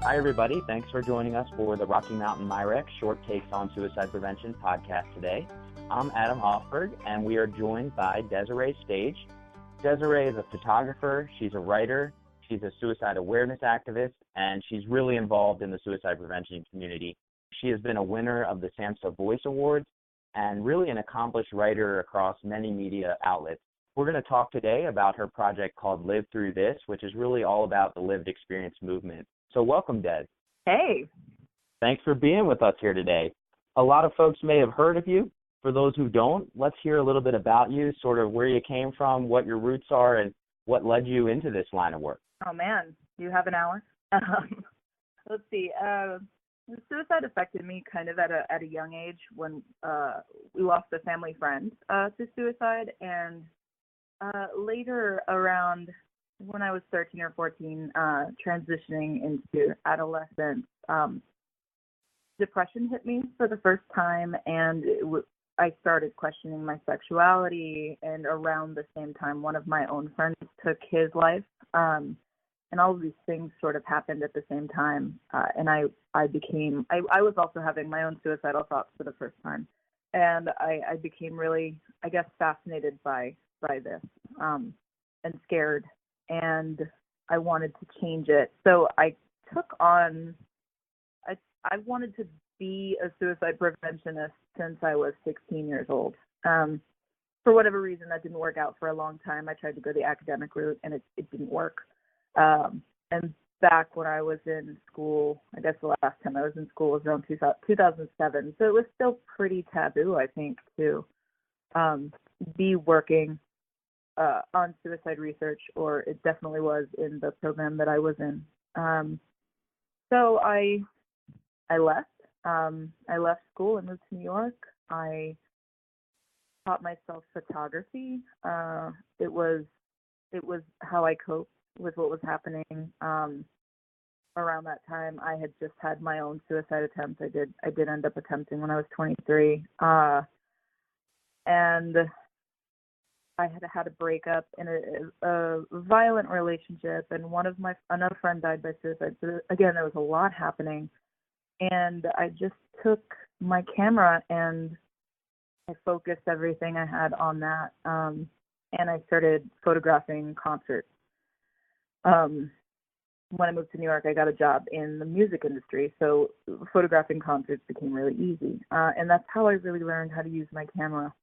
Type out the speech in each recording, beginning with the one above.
Hi, everybody. Thanks for joining us for the Rocky Mountain MyRec Short Takes on Suicide Prevention podcast today. I'm Adam Hoffberg, and we are joined by Dese'Rae Stage. Dese'Rae is a photographer, she's a writer, she's a suicide awareness activist, and she's really involved in the suicide prevention community. She has been a winner of the SAMHSA Voice Awards and really an accomplished writer across many media outlets. We're going to talk today about her project called Live Through This, which is really all about the lived experience movement. So welcome, Des. Hey. Thanks for being with us here today. A lot of folks may have heard of you. For those who don't, let's hear a little bit about you, sort of where you came from, what your roots are, and what led you into this line of work. Oh, man. Do you have an hour? Let's see. Suicide affected me kind of at a young age when we lost a family friend to suicide, and later around when I was 13 or 14, transitioning into adolescence, depression hit me for the first time, and I started questioning my sexuality, and around the same time, one of my own friends took his life, and all of these things sort of happened at the same time, and I was also having my own suicidal thoughts for the first time, and I became really, I guess, fascinated by this, and scared, and I wanted to change it. So I took on, I wanted to be a suicide preventionist since I was 16 years old. For whatever reason, that didn't work out for a long time. I tried to go the academic route, and it didn't work. And back when I was in school, I guess the last time I was in school was around 2007. So it was still pretty taboo, I think, to be working on suicide research, or it definitely was in the program that I was in. So I left. I left school and moved to New York. I taught myself photography. It was how I coped with what was happening. Around that time, I had just had my own suicide attempt. I did end up attempting when I was 23, and I had a breakup in a violent relationship, and another friend died by suicide. So again, there was a lot happening, and I just took my camera and I focused everything I had on that, and I started photographing concerts. When I moved to New York, I got a job in the music industry, so photographing concerts became really easy, and that's how I really learned how to use my camera.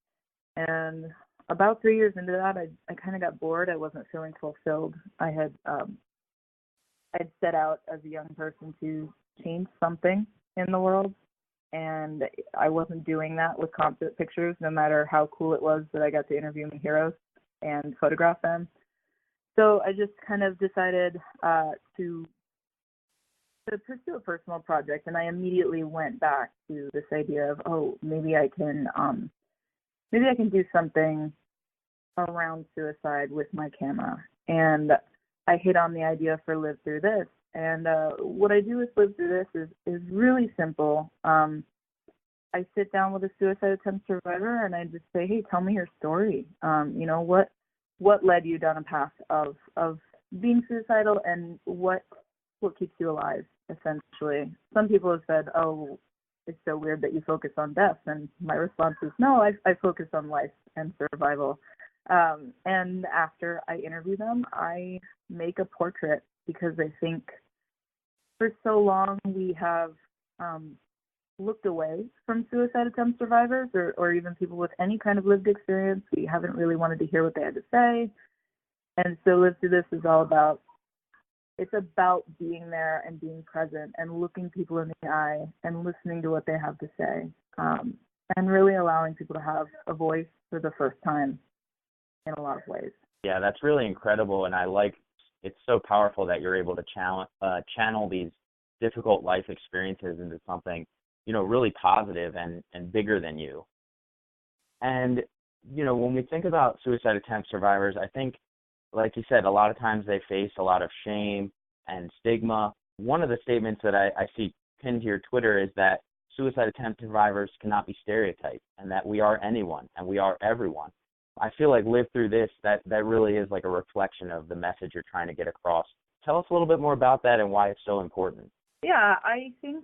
And about 3 years into that, I kind of got bored. I wasn't feeling fulfilled. I'd set out as a young person to change something in the world, and I wasn't doing that with concert pictures, no matter how cool it was that I got to interview my heroes and photograph them. So I just kind of decided to pursue a personal project, and I immediately went back to this idea of, maybe I can do something around suicide with my camera. And I hit on the idea for Live Through This. And what I do with Live Through This is really simple. I sit down with a suicide attempt survivor and I just say, hey, tell me your story. What led you down a path of being suicidal, and what keeps you alive, essentially. Some people have said, it's so weird that you focus on death. And my response is, no, I focus on life and survival. And after I interview them, I make a portrait, because I think for so long we have looked away from suicide attempt survivors, or even people with any kind of lived experience. We haven't really wanted to hear what they had to say. And so Live Through This is all about, it's about being there and being present and looking people in the eye and listening to what they have to say, and really allowing people to have a voice for the first time in a lot of ways. Yeah, that's really incredible, and it's so powerful that you're able to channel these difficult life experiences into something, really positive and bigger than you. And, when we think about suicide attempt survivors, I think, like you said, a lot of times they face a lot of shame and stigma. One of the statements that I see pinned to your Twitter is that suicide attempt survivors cannot be stereotyped, and that we are anyone and we are everyone. I feel like Live Through This, that really is like a reflection of the message you're trying to get across. Tell us a little bit more about that and why it's so important. Yeah, I think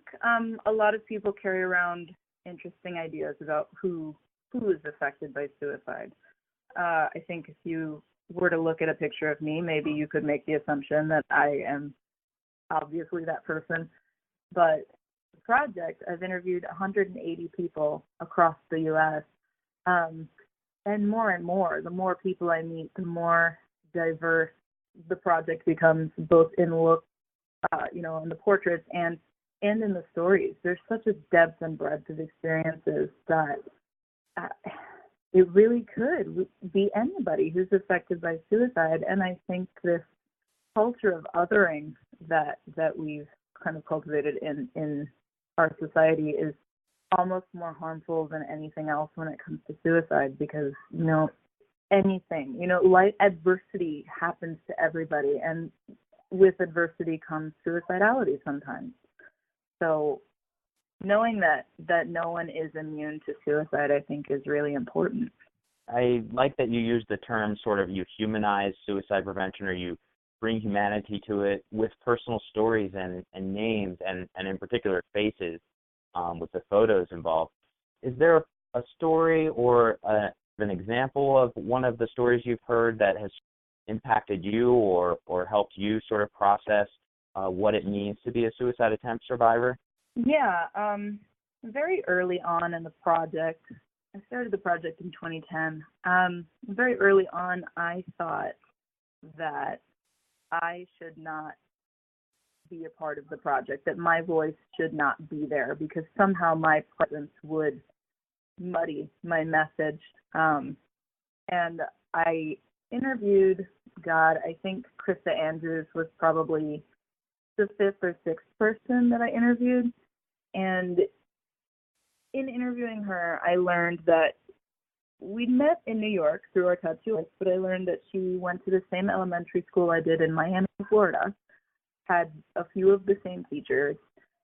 a lot of people carry around interesting ideas about who is affected by suicide. I think if you were to look at a picture of me, maybe you could make the assumption that I am obviously that person. But the project, I've interviewed 180 people across the U.S. And more. The more people I meet, the more diverse the project becomes, both in look, in the portraits and in the stories. There's such a depth and breadth of experiences that uh, it really could be anybody who's affected by suicide. And I think this culture of othering that we've kind of cultivated in our society is almost more harmful than anything else when it comes to suicide, because anything, light adversity happens to everybody, and with adversity comes suicidality sometimes. So knowing that no one is immune to suicide, I think, is really important. I like that you use the term sort of you humanize suicide prevention, or you bring humanity to it with personal stories and names and in particular faces, with the photos involved. Is there a story or an example of one of the stories you've heard that has impacted you or helped you sort of process what it means to be a suicide attempt survivor? Yeah, very early on in the project, I started the project in 2010. Very early on, I thought that I should not be a part of the project, that my voice should not be there, because somehow my presence would muddy my message. And I interviewed, I think Krista Andrews was probably the fifth or sixth person that I interviewed. And in interviewing her, I learned that we'd met in New York through our tattoo artist, but I learned that she went to the same elementary school I did in Miami, Florida, had a few of the same teachers,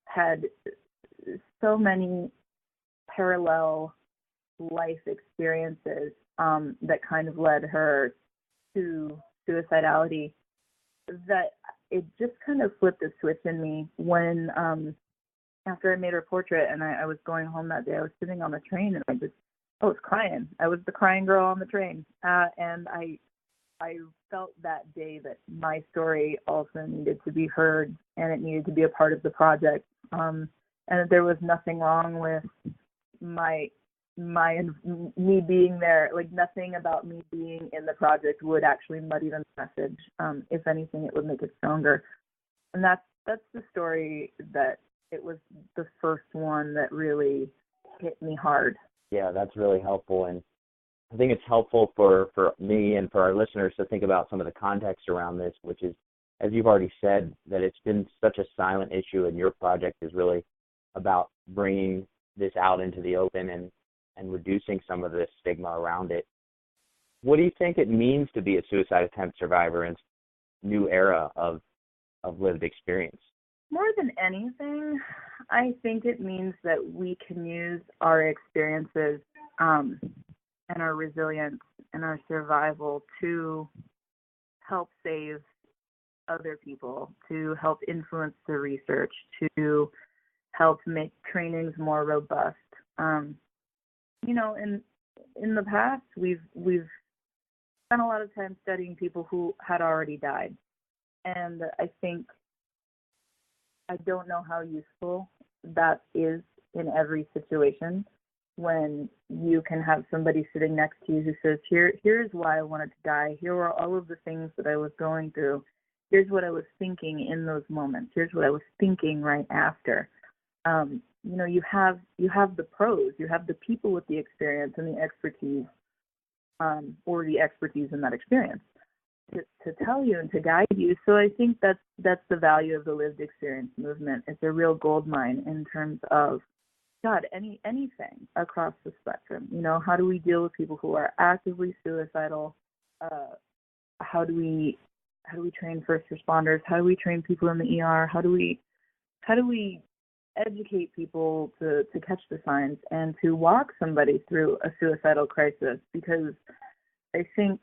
had so many parallel life experiences that kind of led her to suicidality, that it just kind of flipped a switch in me when after I made her portrait and I was going home that day, I was sitting on the train and I was crying. I was the crying girl on the train. And I felt that day that my story also needed to be heard and it needed to be a part of the project. And that there was nothing wrong with me being there. Like, nothing about me being in the project would actually muddy the message. If anything, it would make it stronger. And that's the story that it was the first one that really hit me hard. Yeah, that's really helpful. And I think it's helpful for me and for our listeners to think about some of the context around this, which is, as you've already said, that it's been such a silent issue, and your project is really about bringing this out into the open and reducing some of the stigma around it. What do you think it means to be a suicide attempt survivor in this new era of lived experience? More than anything, I think it means that we can use our experiences and our resilience and our survival to help save other people, to help influence the research, to help make trainings more robust. In the past, we've spent a lot of time studying people who had already died, and I don't know how useful that is in every situation, when you can have somebody sitting next to you who says, here's why I wanted to die. Here are all of the things that I was going through. Here's what I was thinking in those moments. Here's what I was thinking right after. You have the pros. You have the people with the experience and the expertise, or the expertise in that experience, to tell you and to guide you. So I think that's the value of the lived experience movement. It's a real gold mine in terms of anything across the spectrum. How do we deal with people who are actively suicidal? How do we train first responders? How do we train people in the ER? How do we educate people to catch the signs and to walk somebody through a suicidal crisis? Because I think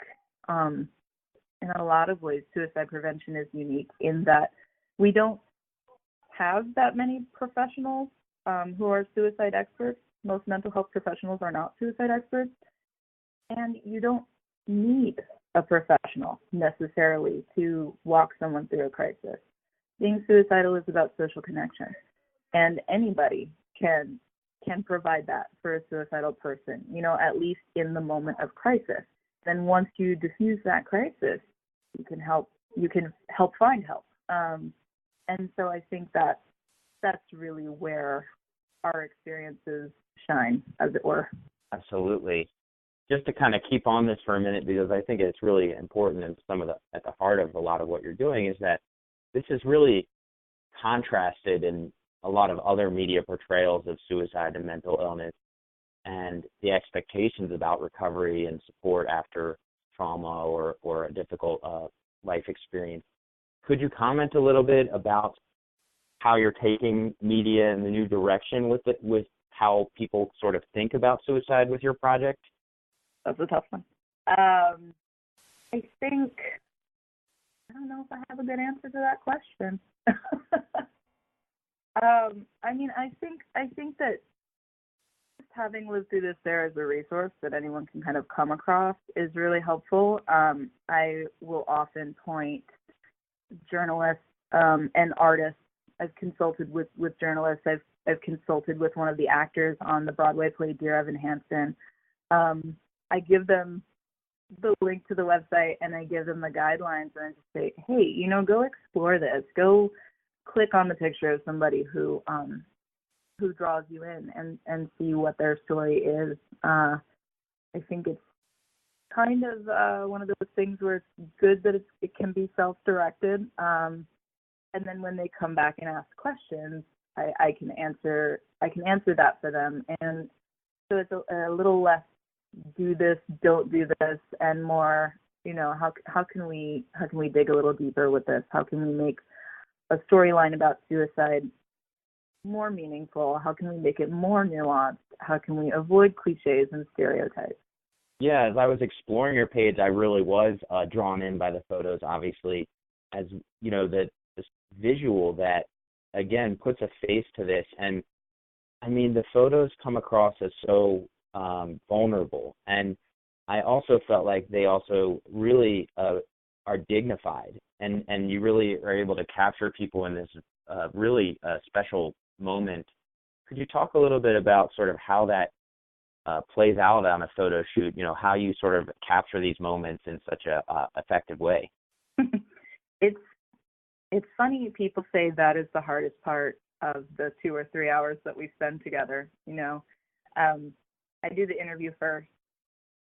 in a lot of ways, suicide prevention is unique in that we don't have that many professionals who are suicide experts. Most mental health professionals are not suicide experts. And you don't need a professional necessarily to walk someone through a crisis. Being suicidal is about social connection, and anybody can provide that for a suicidal person, at least in the moment of crisis. Then once you diffuse that crisis, you can help find help. And so I think that that's really where our experiences shine, as it were. Absolutely. Just to kind of keep on this for a minute, because I think it's really important, and at the heart of a lot of what you're doing is that this is really contrasted in a lot of other media portrayals of suicide and mental illness, and the expectations about recovery and support after trauma or a difficult life experience. Could you comment a little bit about how you're taking media in the new direction with how people sort of think about suicide with your project? That's a tough one. I don't know if I have a good answer to that question. I think that just having lived through this there as a resource that anyone can kind of come across is really helpful. I will often point journalists and artists. I've consulted with journalists. I've consulted with one of the actors on the Broadway play Dear Evan Hansen. I give them the link to the website and I give them the guidelines and I just say, hey, go explore this. Go click on the picture of somebody who draws you in and see what their story is. I think it's kind of one of those things where it's good that it can be self-directed. And then when they come back and ask questions, I can answer that for them. And so it's a little less do this, don't do this, and more, how can we dig a little deeper with this? How can we make a storyline about suicide more meaningful? How can we make it more nuanced? How can we avoid cliches and stereotypes? Yeah, as I was exploring your page, I really was drawn in by the photos, obviously, as, this visual that, again, puts a face to this. And, the photos come across as so vulnerable. And I also felt like they also really are dignified. And you really are able to capture people in this really special moment. Could you talk a little bit about sort of how that plays out on a photo shoot, how you sort of capture these moments in such a effective way? It's funny, people say that is the hardest part of the 2 or 3 hours that we spend together. I do the interview first,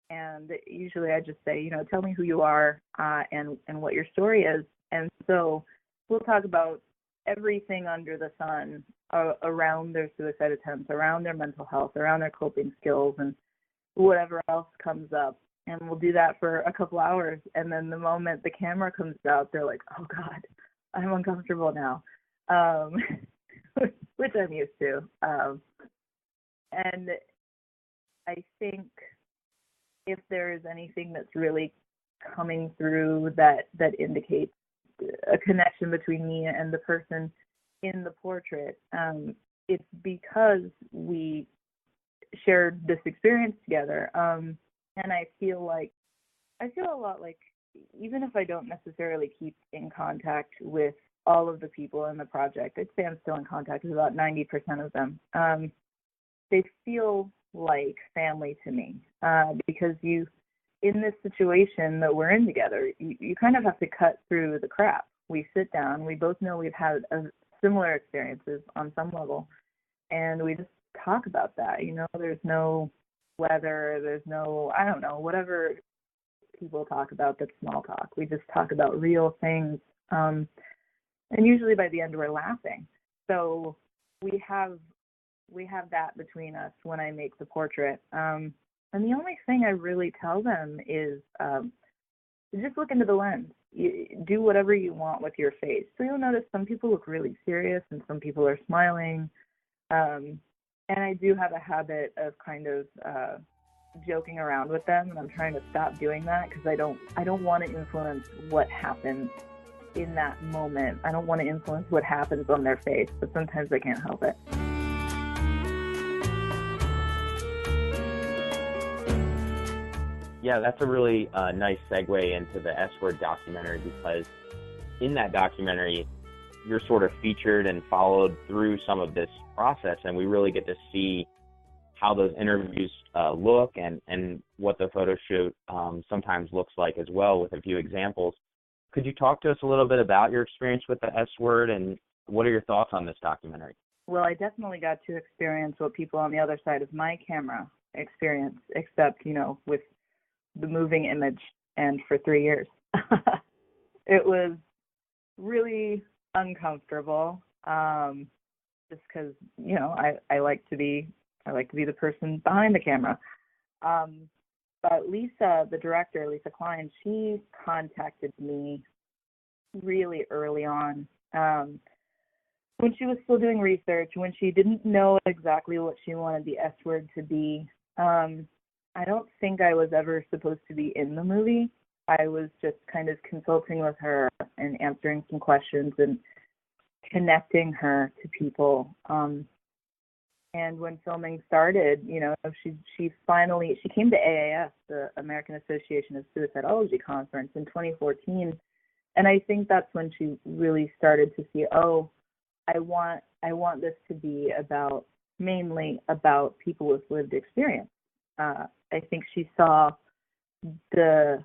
and usually I just say, tell me who you are and what your story is. And so we'll talk about everything under the sun around their suicide attempts, around their mental health, around their coping skills, and whatever else comes up. And we'll do that for a couple hours. And then the moment the camera comes out, they're like, oh, God, I'm uncomfortable now, which I'm used to. And I think if there is anything that's really coming through that indicates a connection between me and the person in the portrait, it's because we shared this experience together. And I feel a lot like, even if I don't necessarily keep in contact with all of the people in the project, I'd say I'm still in contact with about 90% of them. They feel like family to me, because in this situation that we're in together, you kind of have to cut through the crap. We sit down, we both know we've had similar experiences on some level, and we just talk about that. There's no weather, there's no, I don't know, whatever people talk about that's small talk. We just talk about real things, and usually by the end we're laughing. So we have that between us when I make the portrait. And the only thing I really tell them is just look into the lens. Do whatever you want with your face. So you'll notice some people look really serious and some people are smiling. And I do have a habit of kind of joking around with them, and I'm trying to stop doing that because I don't want to influence what happens in that moment. I don't want to influence what happens on their face, but sometimes I can't help it. Yeah, that's a really nice segue into the S-Word documentary, because in that documentary, you're sort of featured and followed through some of this process, and we really get to see how those interviews look and what the photo shoot sometimes looks like as well, with a few examples. Could you talk to us a little bit about your experience with the S-Word, and what are your thoughts on this documentary? Well, I definitely got to experience what people on the other side of my camera experience, except, with the moving image, and for 3 years. It was really uncomfortable, just because, I like to be the person behind the camera. But Lisa, the director, Lisa Klein, she contacted me really early on, when she was still doing research, when she didn't know exactly what she wanted the S-Word to be. I don't think I was ever supposed to be in the movie. I was just kind of consulting with her and answering some questions and connecting her to people. And when filming started, she came to AAS, the American Association of Suicidology Conference, in 2014. And I think that's when she really started to see, I want this to be mainly about people with lived experience. I think she saw the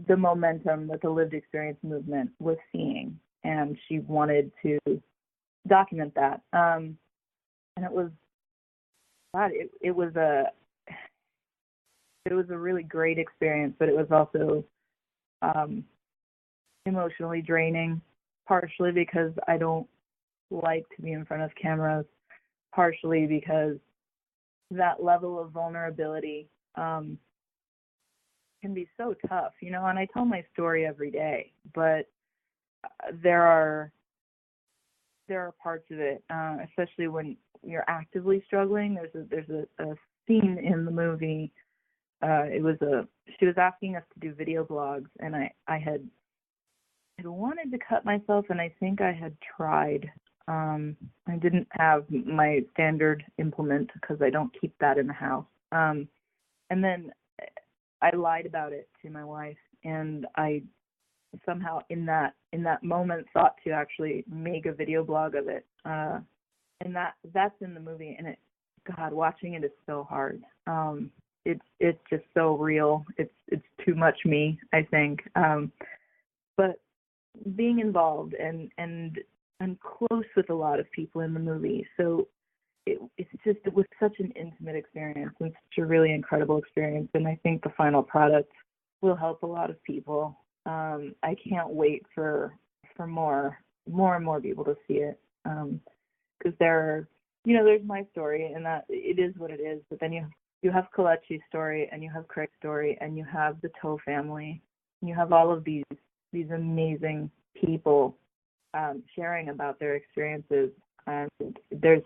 momentum that the lived experience movement was seeing, and she wanted to document that. And it was a really great experience, but it was also emotionally draining, partially because I don't like to be in front of cameras, partially because that level of vulnerability can be so tough, and I tell my story every day, but there are parts of it, especially when you're actively struggling. There's a scene in the movie. She was asking us to do video blogs, and I had wanted to cut myself, and I think I had tried. I didn't have my standard implement because I don't keep that in the house. And then I lied about it to my wife, and I somehow in that moment thought to actually make a video blog of it. And that's in the movie, and watching it is so hard. It's just so real. It's too much me, I think. But being involved and close with a lot of people in the movie, so it was such an intimate experience and such a really incredible experience. And I think the final product will help a lot of people. I can't wait for more and more people to see it, because there's my story, and that it is what it is. But then you have Kalechi's story, and you have Craig's story, and you have the Toe family, and you have all of these amazing people sharing about their experiences. And there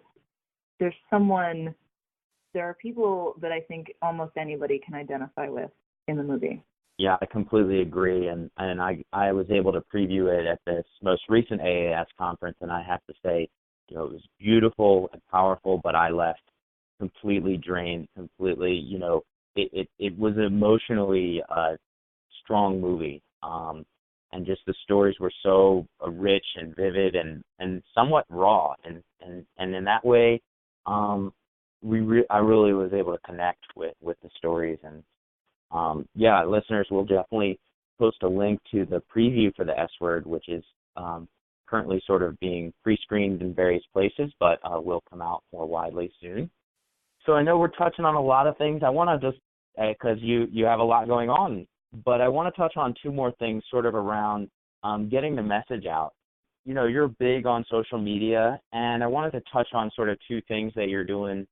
are people that I think almost anybody can identify with in the movie. Yeah, I completely agree, and I was able to preview it at this most recent AAS conference, and I have to say, it was beautiful and powerful, but I left completely drained, it was an emotionally strong movie, and just the stories were so rich and vivid and somewhat raw, and in that way, I really was able to connect with the stories. And listeners, we'll definitely post a link to the preview for the S-Word, which is currently sort of being pre-screened in various places, but will come out more widely soon. So I know we're touching on a lot of things. I want to just, because you have a lot going on, but I want to touch on two more things sort of around getting the message out. You're big on social media, and I wanted to touch on sort of two things that you're doing.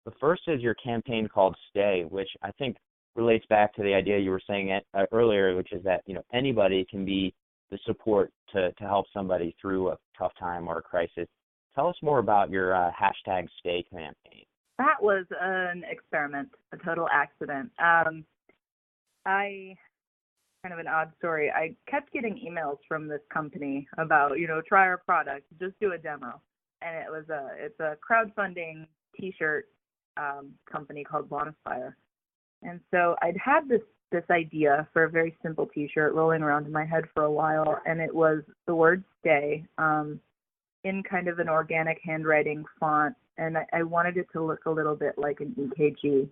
The first is your campaign called Stay, which I think relates back to the idea you were saying earlier, which is that, anybody can be the support to help somebody through a tough time or a crisis. Tell us more about your #Stay campaign. That was an experiment, a total accident. I kind of an odd story. I kept getting emails from this company about, try our product, just do a demo. And it's a crowdfunding t-shirt company called Bonfire. And so I'd had this idea for a very simple t-shirt rolling around in my head for a while, and it was the word stay in kind of an organic handwriting font, and I wanted it to look a little bit like an EKG,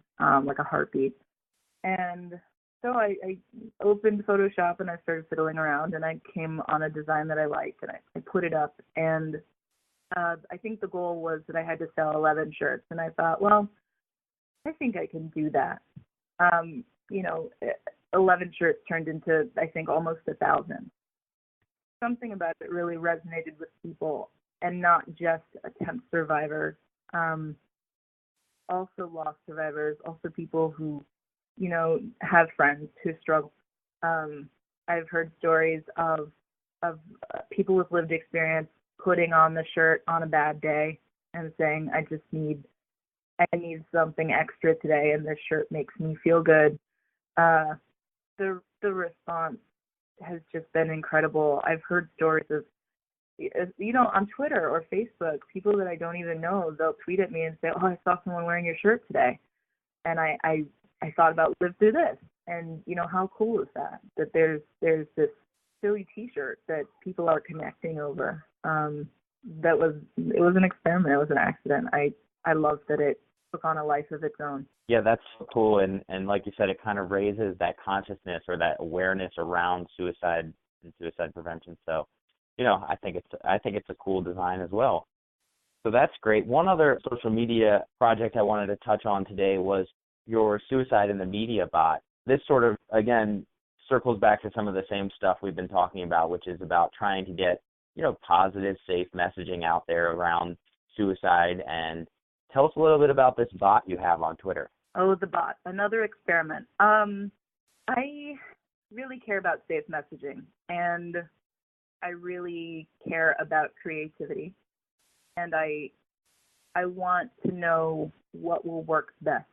like a heartbeat. And so I opened Photoshop and I started fiddling around, and I came on a design that I liked, and I put it up. And I think the goal was that I had to sell 11 shirts, and I thought, well, I think I can do that. 11 shirts turned into, I think, almost 1,000. Something about it really resonated with people, and not just attempt survivors, also lost survivors, also people who, have friends who struggle. I've heard stories of people with lived experience putting on the shirt on a bad day and saying, I need something extra today, and this shirt makes me feel good. The response has just been incredible. I've heard stories of, on Twitter or Facebook, people that I don't even know, they'll tweet at me and say, oh, I saw someone wearing your shirt today, and I thought about live through this. And how cool is that? That there's this silly T-shirt that people are connecting over. It was an experiment. It was an accident. I love that it took on a life of its own. Yeah, that's so cool. And like you said, it kind of raises that consciousness or that awareness around suicide and suicide prevention. So, I think it's a cool design as well. So that's great. One other social media project I wanted to touch on today was your Suicide in the Media bot. This sort of, again, circles back to some of the same stuff we've been talking about, which is about trying to get, positive, safe messaging out there around suicide. And tell us a little bit about this bot you have on Twitter. Oh, the bot, another experiment. I really care about safe messaging, and I really care about creativity, and I want to know what will work best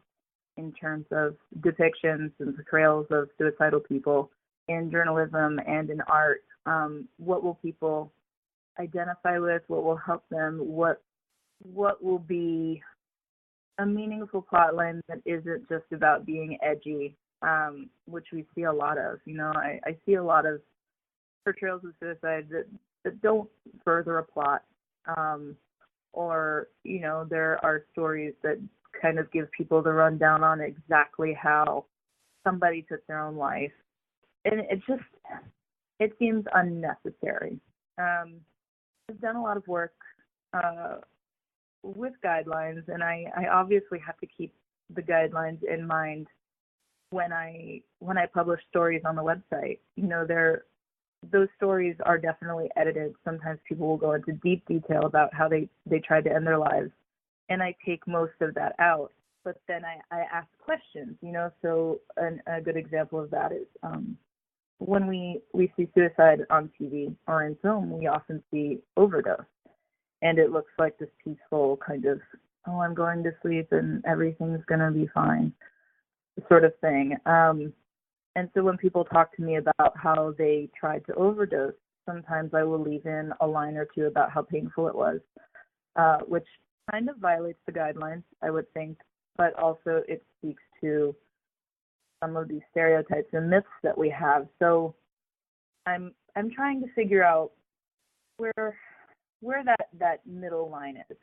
in terms of depictions and portrayals of suicidal people in journalism and in art. What will people identify with? What will help them? What will be a meaningful plotline that isn't just about being edgy, which we see a lot of. I see a lot of portrayals of suicide that don't further a plot, or there are stories that kind of give people the rundown on exactly how somebody took their own life, and it seems unnecessary. I've done a lot of work with guidelines, and I obviously have to keep the guidelines in mind when I publish stories on the website. Those stories are definitely edited. Sometimes people will go into deep detail about how they tried to end their lives, and I take most of that out. But then I ask questions, so a good example of that is when we see suicide on TV or in film, we often see overdose. And it looks like this peaceful kind of, oh, I'm going to sleep and everything's going to be fine sort of thing. And so when people talk to me about how they tried to overdose, sometimes I will leave in a line or two about how painful it was, which kind of violates the guidelines, I would think, but also it speaks to some of these stereotypes and myths that we have. So I'm trying to figure out where that middle line is.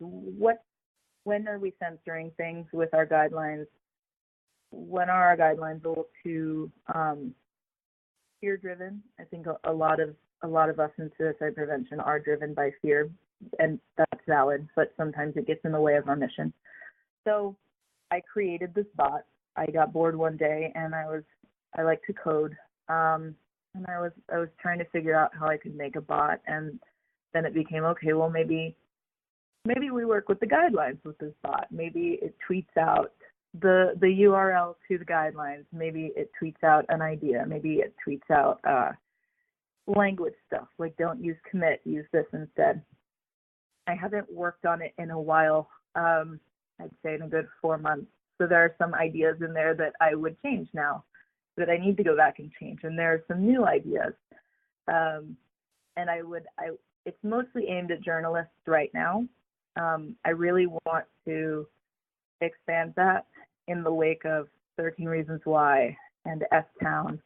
When are we censoring things with our guidelines? When are our guidelines a little too fear driven? I think a lot of us in suicide prevention are driven by fear, and that's valid, but sometimes it gets in the way of our mission. So I created this bot. I got bored one day, and I like to code, and I was trying to figure out how I could make a bot, and then it became, okay, well, maybe we work with the guidelines with this bot. Maybe it tweets out the URL to the guidelines. Maybe it tweets out an idea. Maybe it tweets out language stuff, like don't use commit, use this instead. I haven't worked on it in a while, I'd say in a good 4 months. So there are some ideas in there that I would change now. that I need to go back and change. And there are some new ideas. And it's mostly aimed at journalists right now. I really want to expand that in the wake of 13 Reasons Why and S-Town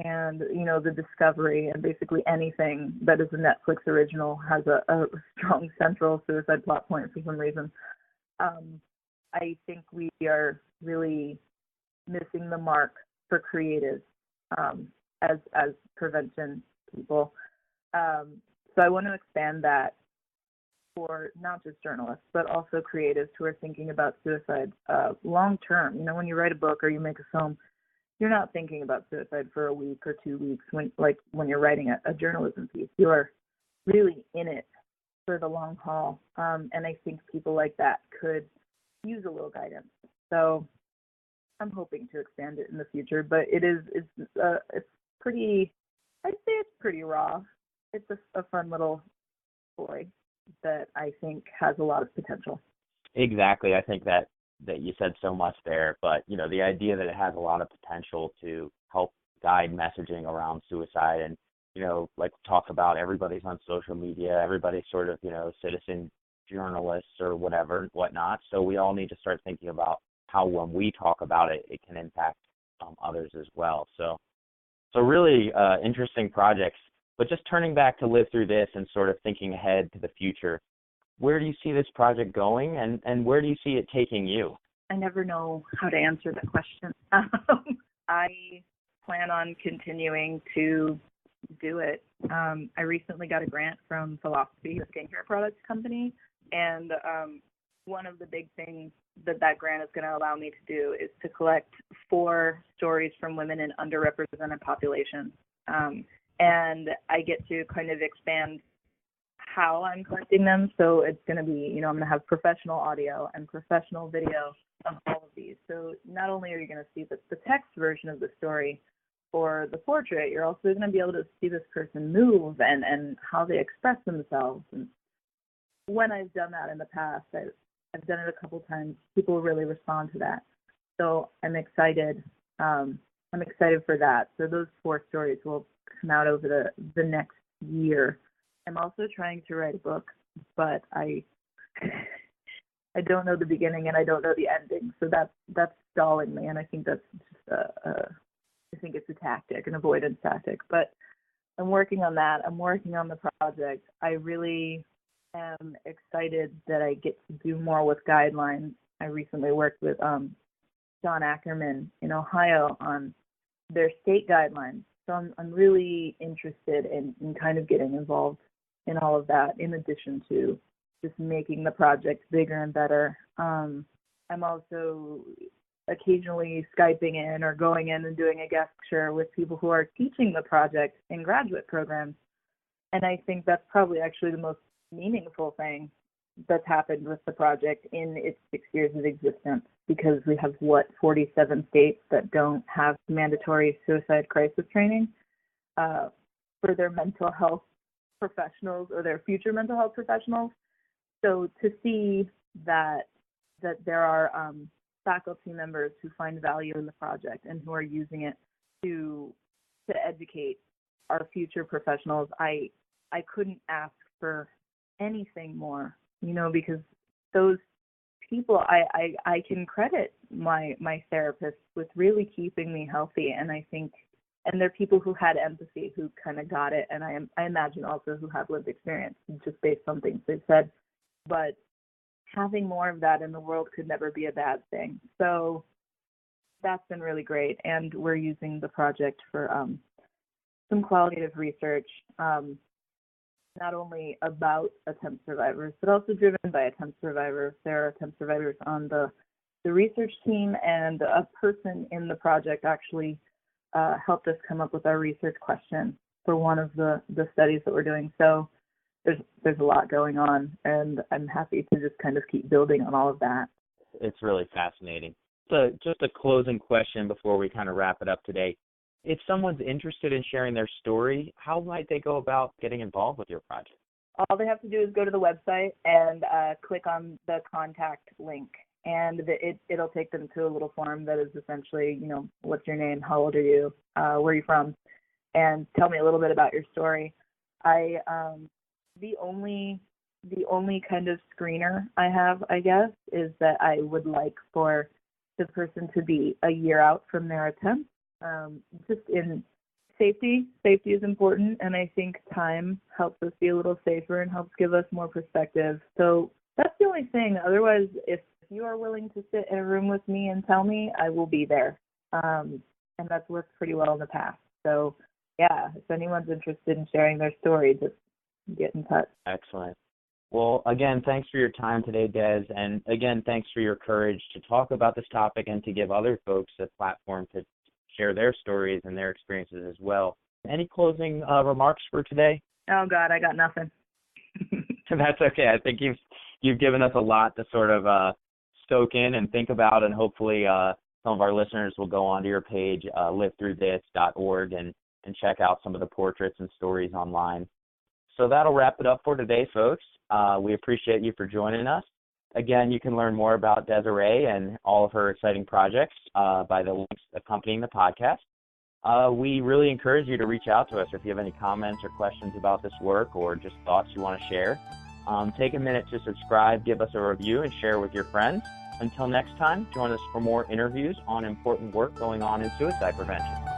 and, the Discovery, and basically anything that is a Netflix original has a strong central suicide plot point for some reason. I think we are really missing the mark for creatives as prevention people. So I want to expand that for not just journalists, but also creatives who are thinking about suicide long term. When you write a book or you make a film, you're not thinking about suicide for a week or 2 weeks when you're writing a journalism piece. You're really in it for the long haul. And I think people like that could use a little guidance. So I'm hoping to expand it in the future, but it's pretty, I'd say it's pretty raw. It's a fun little story that I think has a lot of potential. Exactly. I think that you said so much there, but the idea that it has a lot of potential to help guide messaging around suicide, and like talk about everybody's on social media, everybody's sort of citizen journalists or whatnot. So we all need to start thinking about how when we talk about it, it can impact others as well. So really interesting projects. But just turning back to live through this and sort of thinking ahead to the future, where do you see this project going, and where do you see it taking you? I never know how to answer that question. I plan on continuing to do it. I recently got a grant from Philosophy, a skincare products company, and one of the big things that grant is going to allow me to do is to collect 4 stories from women in underrepresented populations. And I get to kind of expand how I'm collecting them. So it's going to be, I'm going to have professional audio and professional video of all of these. So not only are you going to see the text version of the story or the portrait, you're also going to be able to see this person move and how they express themselves. And when I've done that in the past, I've done it a couple times, people really respond to that. So I'm excited. I'm excited for that. So those 4 stories will come out over the next year. I'm also trying to write a book, but I don't know the beginning and I don't know the ending. So that's stalling me, and I think that's just I think it's a tactic, an avoidance tactic. But I'm working on that. I'm working on the project. I really am excited that I get to do more with guidelines. I recently worked with John Ackerman in Ohio on their state guidelines. So I'm really interested in kind of getting involved in all of that, in addition to just making the project bigger and better. I'm also occasionally Skyping in or going in and doing a guest lecture with people who are teaching the project in graduate programs. And I think that's probably actually the most meaningful thing that's happened with the project in its 6 years of existence, because we have 47 states that don't have mandatory suicide crisis training for their mental health professionals or their future mental health professionals. So to see that there are faculty members who find value in the project and who are using it to educate our future professionals, I couldn't ask for anything more, because those people, I can credit my therapist with really keeping me healthy. And I think, and they're people who had empathy, who kind of got it. And I imagine also who have lived experience just based on things they've said. But having more of that in the world could never be a bad thing. So that's been really great. And we're using the project for some qualitative research, not only about attempt survivors, but also driven by attempt survivors. There are attempt survivors on the research team, and a person in the project actually helped us come up with our research question for one of the studies that we're doing. So there's a lot going on, and I'm happy to just kind of keep building on all of that. It's really fascinating. So just a closing question before we kind of wrap it up today. If someone's interested in sharing their story, how might they go about getting involved with your project? All they have to do is go to the website and click on the contact link, and it'll take them to a little form that is essentially, you know, what's your name, how old are you, where are you from, and tell me a little bit about your story. The only kind of screener I have, I guess, is that I would like for the person to be a year out from their attempt. Just in safety is important, and I think time helps us be a little safer and helps give us more perspective. So that's the only thing. Otherwise, if you are willing to sit in a room with me and tell me, I will be there. And that's worked pretty well in the past. So yeah, if anyone's interested in sharing their story, just get in touch. Excellent. Well, again, thanks for your time today, Des, and again, thanks for your courage to talk about this topic and to give other folks a platform to share their stories and their experiences as well. Any closing remarks for today? Oh God, I got nothing. That's okay. I think you've given us a lot to sort of soak in and think about, and hopefully some of our listeners will go onto your page, livethroughthis.org, and check out some of the portraits and stories online. So that'll wrap it up for today, folks. We appreciate you for joining us. Again, you can learn more about Dese'Rae and all of her exciting projects by the links accompanying the podcast. We really encourage you to reach out to us if you have any comments or questions about this work or just thoughts you want to share. Take a minute to subscribe, give us a review, and share with your friends. Until next time, join us for more interviews on important work going on in suicide prevention.